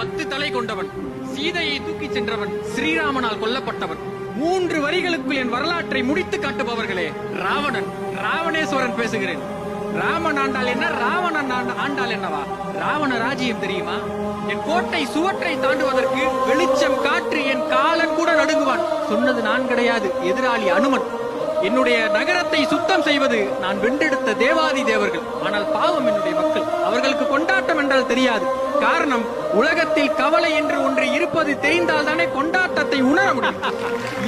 10 தலை கொண்டவன், சீதையை தூக்கிச் சென்றவன், ஸ்ரீராமனால் கொல்லப்பட்டவன். 3 வரிகளுக்குள் என் வரலாற்றை முடித்து காட்டுபவர்களே. ராவணன், ராவணேஸ்வரன் பேசுகிறேன். ராமன் ஆண்டால் என்ன, ராவணன் ஆண்டால் என்னவா? ராவண ராஜ்யம் தெரியுமா? என் கோட்டை சுவற்றை தாண்டுவதற்கு வெளிச்சம் காற்று என் காலன் கூட நடுங்குவான். சொன்னது நான் கிடையாது, எதிராளி அனுமன். என்னுடைய நகரத்தை சுத்தம் செய்வது நான் வென்றெடுத்த தேவாதி தேவர்கள். ஆனால் பாவம் என்னுடைய மக்கள், அவர்களுக்கு கொண்டாட்டம் என்றால் தெரியாது. காரணம், உலகத்தில் கவலை என்று ஒன்று இருப்பது தெரிந்தால் தானே கொண்டாட்டத்தை உணர முடியும்.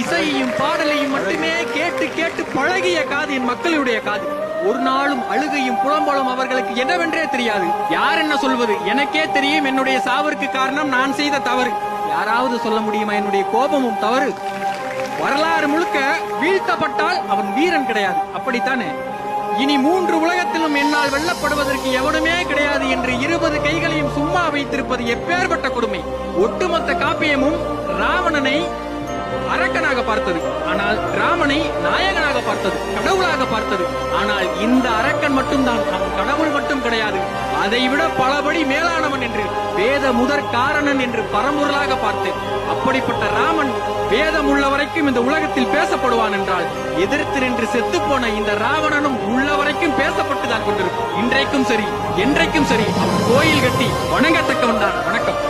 இசையையும் பாடலையும் மட்டுமே கேட்டு கேட்டு பழகிய காது என் மக்களுடைய காது. ஒரு நாளும் அழுகையும் புலம்பலும் அவர்களுக்கு என்னவென்றே தெரியாது. யார் என்ன சொல்வது? எனக்கே தெரியும் என்னுடைய சாவிற்கு காரணம் நான் செய்த தவறு. யாராவது சொல்ல முடியுமா என்னுடைய கோபமும் தவறு? வரலாறு முழுக்க வீழ்த்தப்பட்டால் அவன் வீரன் கிடையாது, அப்படித்தானே? இனி 3 உலகத்திலும் என்னால் வெல்லப்படுவதற்கு எவனுமே கிடையாது என்று 20 கைகளையும் சும்மா வைத்திருப்பது எப்பேற்பட்ட கொடுமை. ஒட்டுமொத்த காப்பியமும் ராவணனை அரக்கனாக பார்த்தது, ஆனால் ராமனை நாயகனாக பார்த்தது, கடவுளாக பார்த்தது. ஆனால் இந்த அரக்கன் மட்டும்தான், கடவுள் மட்டும் கிடையாது, அதைவிட பலபடி மேலானவன் என்று வேத முதற் காரணன் என்று பரம்பொருளாக பார்த்தேன். அப்படிப்பட்ட ராமன் வேதம் உள்ள வரைக்கும் இந்த உலகத்தில் பேசப்படுவான் என்றால், எதிர்த்து நின்று செத்து போன இந்த ராவணனும் உள்ள வரைக்கும் பேசப்பட்டுதான் கொண்டிருக்கும். இன்றைக்கும் சரி, என்றைக்கும் சரி, கோயில் கட்டி வணங்கத்தக்கவன் தான். வணக்கம்.